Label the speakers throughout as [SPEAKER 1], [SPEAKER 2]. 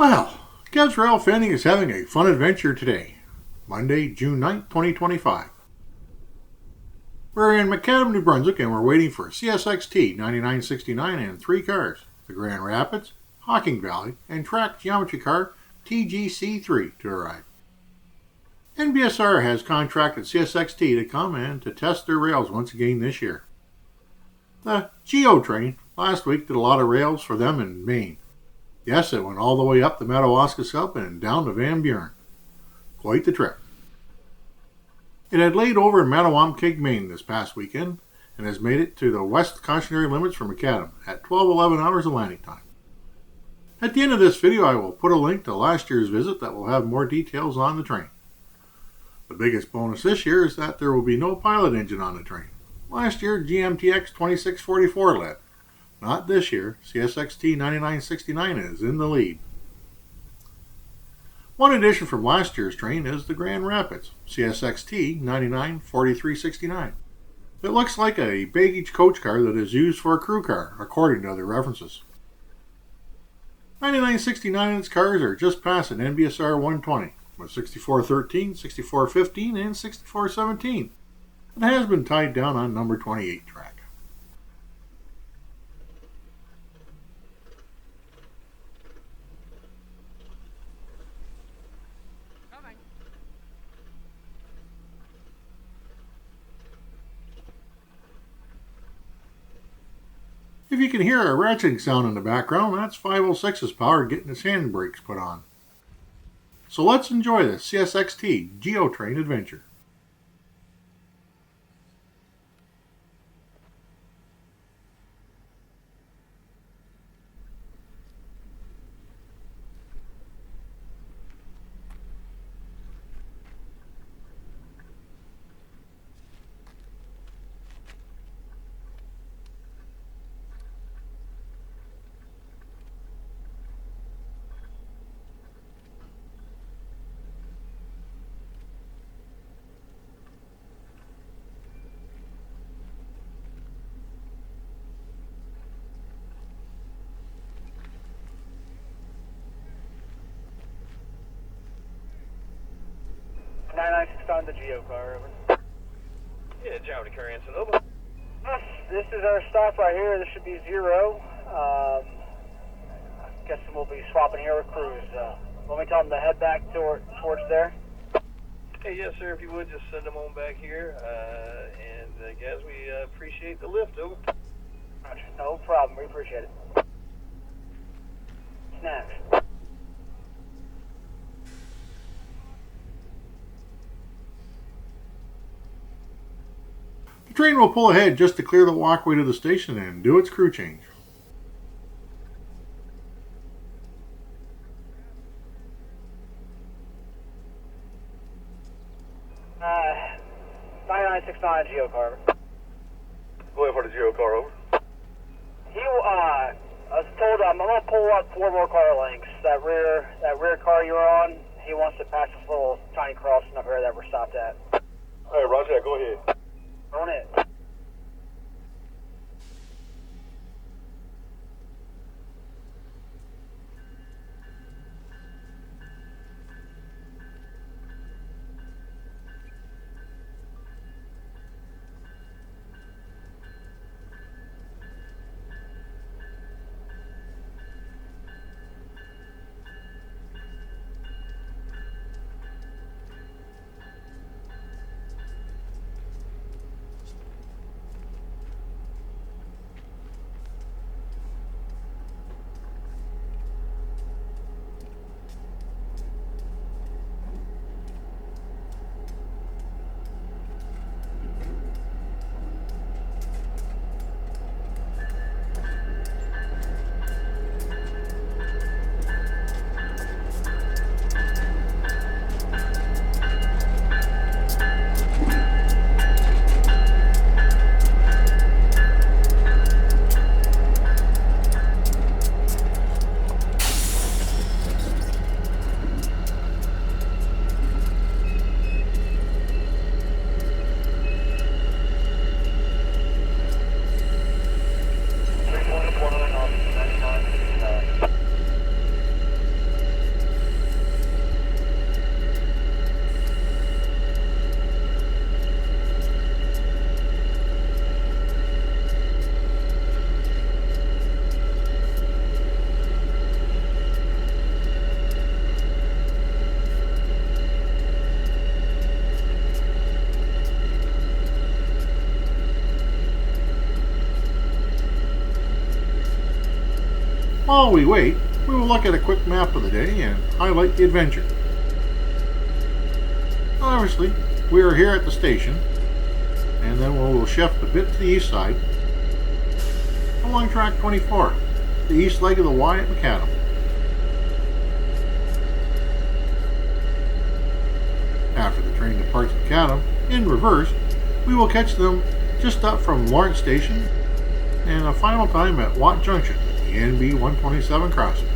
[SPEAKER 1] Well, Kev's Rail Fanning is having a fun adventure today, Monday, June 9th, 2025. We're in McAdam, New Brunswick, and we're waiting for CSXT 9969 and 3 cars, the Grand Rapids, Hocking Valley, and track geometry car TGC3 to arrive. NBSR has contracted CSXT to come and to test their rails once again this year. The Geo train last week did a lot of rails for them in Maine. Yes, it went all the way up the Madawaska and down to Van Buren. Quite the trip. It had laid over in Mattawamkeag, Maine this past weekend and has made it to the west cautionary limits for McAdam at 12:11 hours Atlantic time. At the end of this video, I will put a link to last year's visit that will have more details on the train. The biggest bonus this year is that there will be no pilot engine on the train. Last year, GMTX 2644 led. Not this year, CSXT 9969 is in the lead. One addition from last year's train is the Grand Rapids, CSXT 994369. It looks like a baggage coach car that is used for a crew car, according to other references. 9969 and its cars are just past an NBSR 120, with 6413, 6415, and 6417. It has been tied down on number 28 track. If you can hear a ratcheting sound in the background, that's 506's power getting its handbrakes put on. So let's enjoy this CSXT Geo train adventure.
[SPEAKER 2] On the Geo car, over.
[SPEAKER 3] Yeah, geometry car answer, over.
[SPEAKER 2] This is our stop right here. This should be 0. I'm guessing we'll be swapping here with crews. Let me tell them to head back towards there.
[SPEAKER 3] Hey, yes, sir. If you would, just send them on back here. Guys, we appreciate the lift, over.
[SPEAKER 2] No problem. We appreciate it. Snacks.
[SPEAKER 1] The train will pull ahead just to clear the walkway to the station and do its crew change.
[SPEAKER 2] Uh, 9969 Geo car.
[SPEAKER 3] Go ahead for the Geo car, over.
[SPEAKER 2] I was told I'm gonna pull up 4 more car lengths. That rear car you're on, he wants to pass this little tiny crossing up here that we're stopped at.
[SPEAKER 3] All right, roger that. Go ahead.
[SPEAKER 2] On it.
[SPEAKER 1] While we wait, we will look at a quick map of the day and highlight the adventure. Obviously, we are here at the station, and then we will shift a bit to the east side along track 24, the east leg of the Y at McAdam. After the train departs McAdam, in reverse, we will catch them just up from Lawrence Station and a final time at Watt Junction, the NB 127 crossing.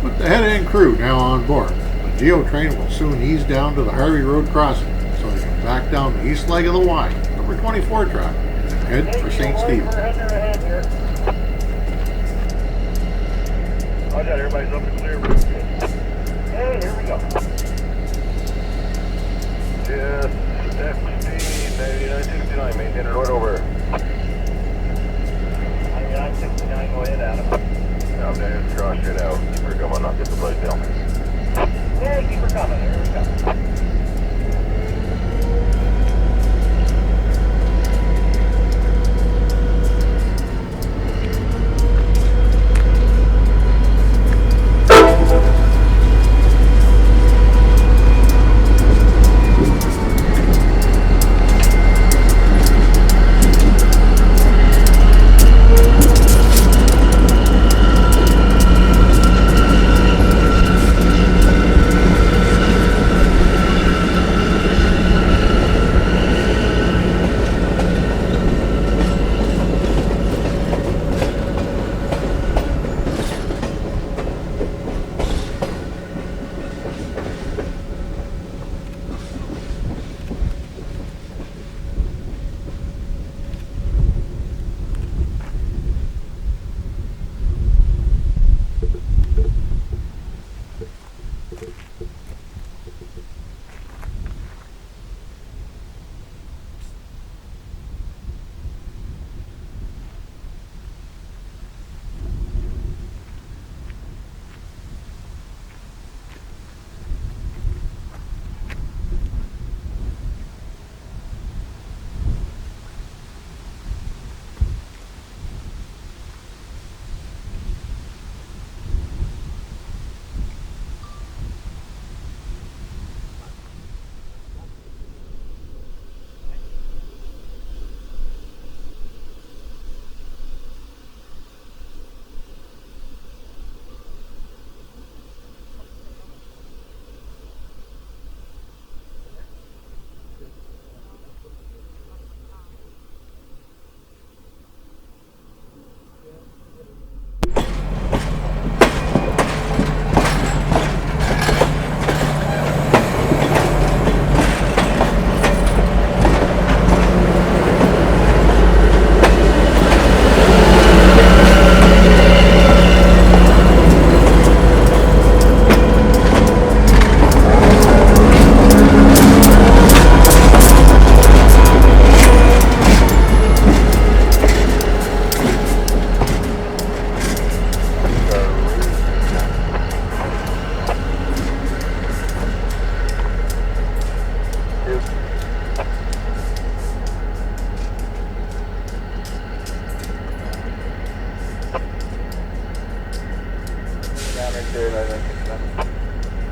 [SPEAKER 1] With the head-end crew now on board, the Geo train will soon ease down to the Harvey Road crossing so they can back down the east leg of the Y, number 24 track, and head for St. Stephen.
[SPEAKER 3] I got everybody's up and clear.
[SPEAKER 2] Hey, here we go.
[SPEAKER 3] CSXT 9969, maintain it right over.
[SPEAKER 2] 9969, go ahead, Adam.
[SPEAKER 3] Now, just cross it out. Keep her coming up, get the place down.
[SPEAKER 2] Hey, keep her coming, here we go.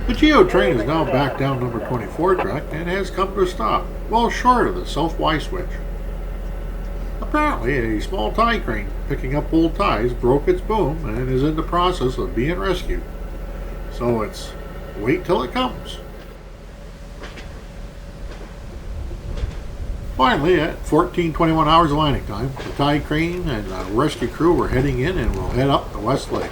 [SPEAKER 1] The Geo train is now back down number 24 track and has come to a stop, well short of the South Y switch. Apparently, a small tie crane picking up old ties broke its boom and is in the process of being rescued. So it's wait till it comes. Finally, at 14:21 hours of landing time, the tie crane and the rescue crew were heading in and will head up the west leg.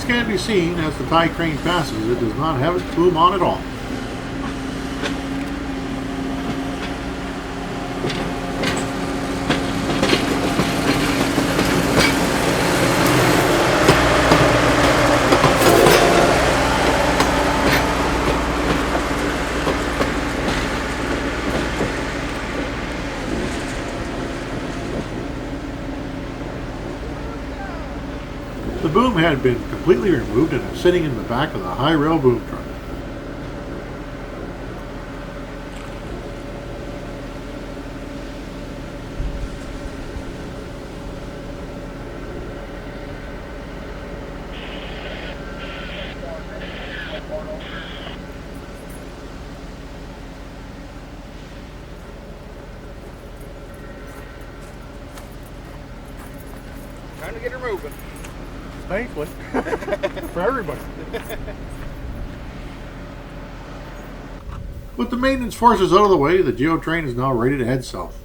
[SPEAKER 1] As can be seen, as the tie crane passes, it does not have its boom on at all. The boom had been completely removed and is sitting in the back of the high rail boom truck.
[SPEAKER 4] Trying to get her moving.
[SPEAKER 5] Thankfully. For everybody.
[SPEAKER 1] With the maintenance forces out of the way, the Geo train is now ready to head south.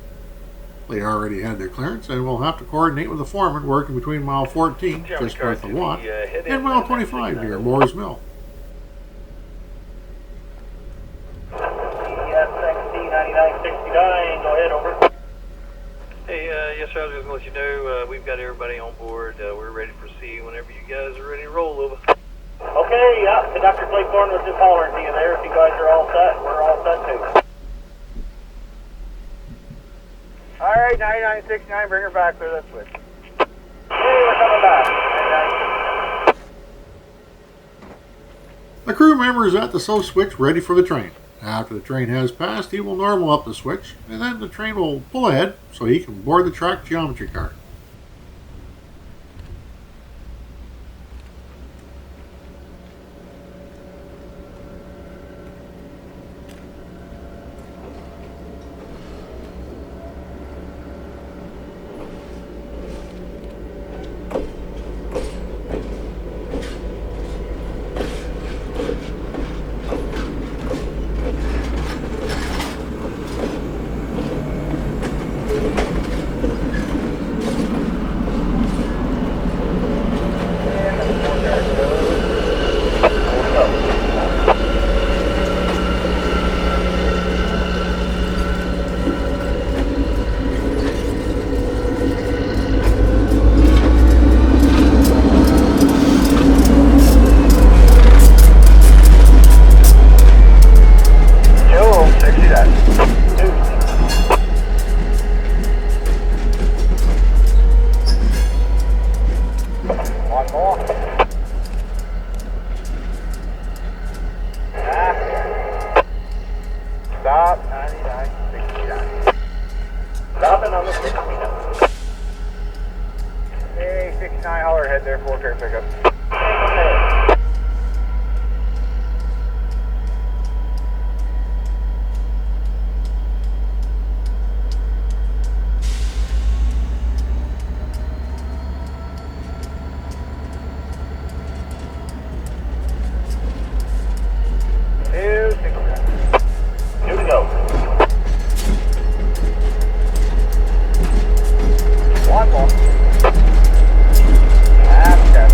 [SPEAKER 1] They already had their clearance and will have to coordinate with the foreman working between mile 14, just north of Watt, and mile 25 near Moore's Mill.
[SPEAKER 2] CSXT 9969, go ahead, over.
[SPEAKER 3] Hey, yes sir, I was just going to let you know, we've got everybody on board. We're ready to proceed whenever you guys are ready to roll, over.
[SPEAKER 2] Okay, yeah, Conductor Claythorne was just hollering to you there. If you guys are all set, we're all set too. Alright, 9969, bring her back, clear that switch. Hey, we're coming back. 9969.
[SPEAKER 1] The crew member is at the south switch ready for the train. After the train has passed, he will normal up the switch, and then the train will pull ahead so he can board the track geometry car.
[SPEAKER 2] Stop, 9969. Stopping on the 69. Hey, 69, holler ahead there, 4-car pickup. One more. That's good.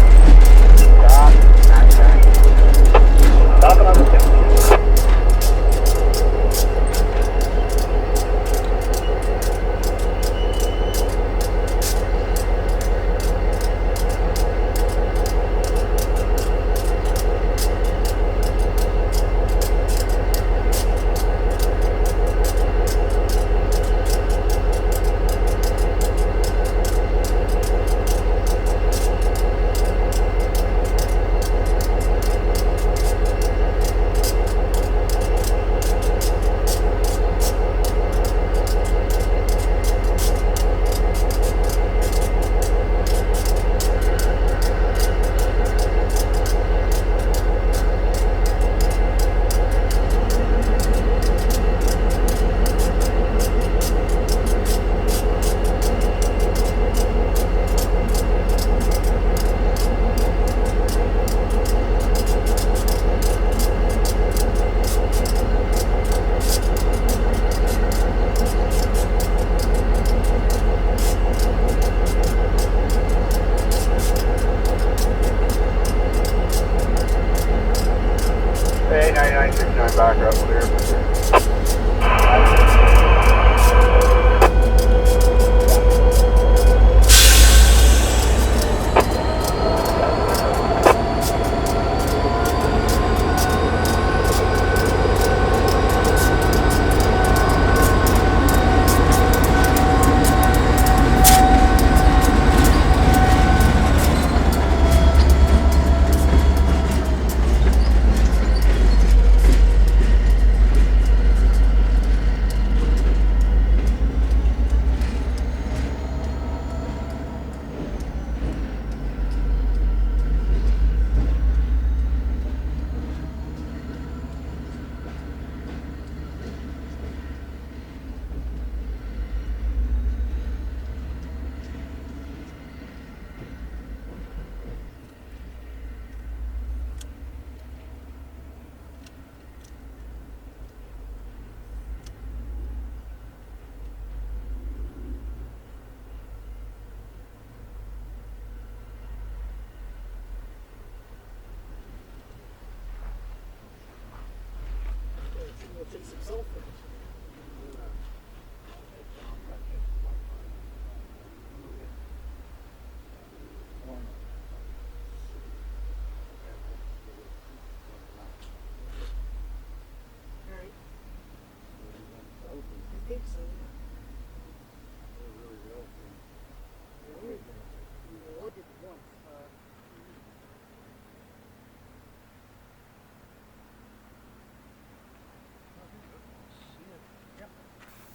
[SPEAKER 3] back up there.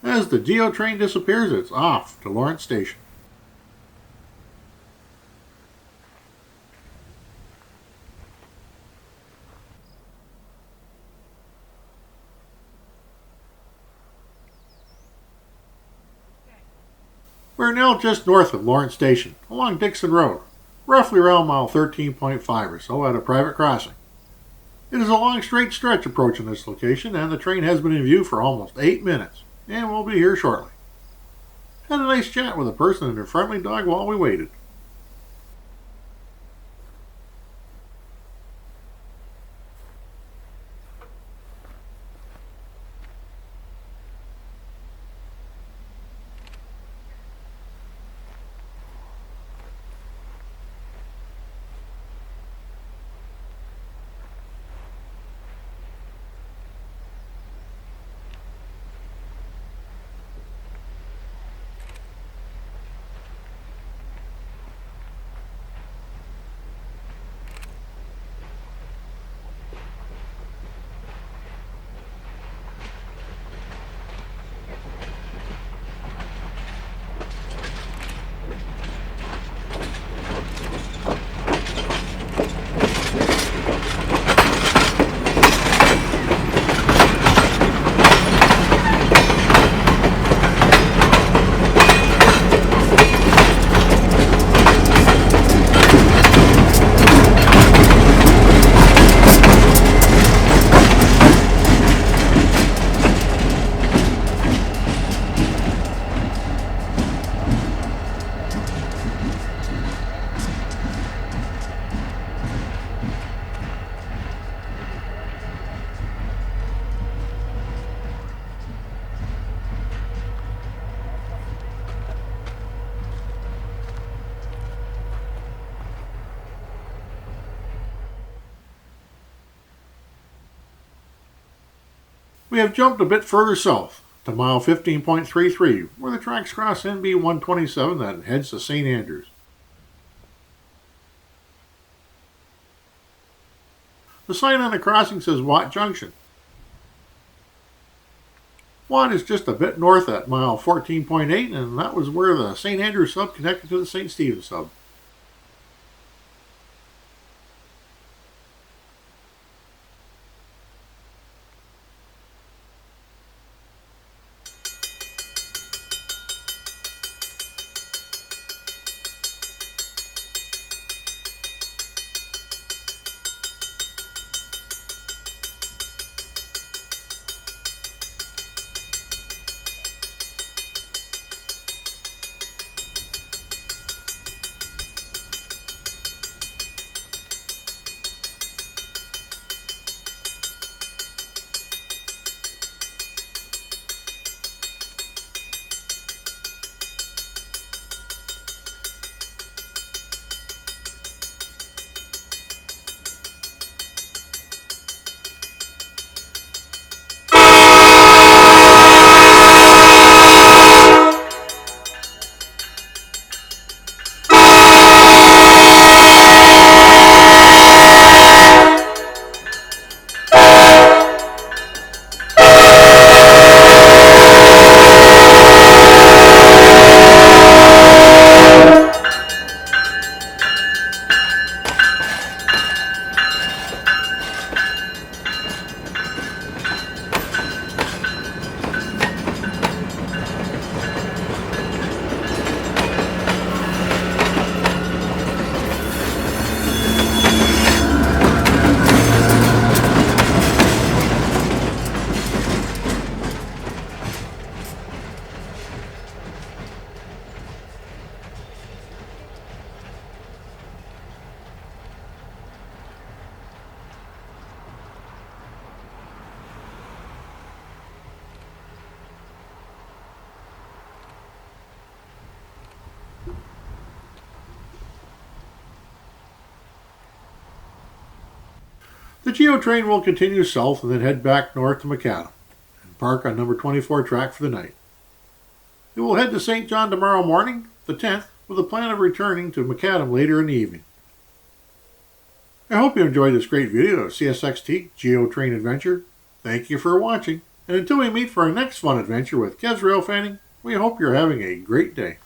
[SPEAKER 1] As the Geo train disappears, it's off to Lawrence Station. We're now just north of Lawrence Station, along Dixon Road, roughly around mile 13.5 or so at a private crossing. It is a long straight stretch approaching this location, and the train has been in view for almost 8 minutes, and will be here shortly. Had a nice chat with a person and their friendly dog while we waited. We have jumped a bit further south to mile 15.33, where the tracks cross NB 127 that heads to St. Andrews. The sign on the crossing says Watt Junction. Watt is just a bit north at mile 14.8, and that was where the St. Andrews sub connected to the St. Stephen sub. The Geo train will continue south and then head back north to McAdam and park on number 24 track for the night. It will head to St. John tomorrow morning, the 10th, with a plan of returning to McAdam later in the evening. I hope you enjoyed this great video of CSXT Geo Train Adventure. Thank you for watching, and until we meet for our next fun adventure with Kez Rail Fanning, we hope you're having a great day.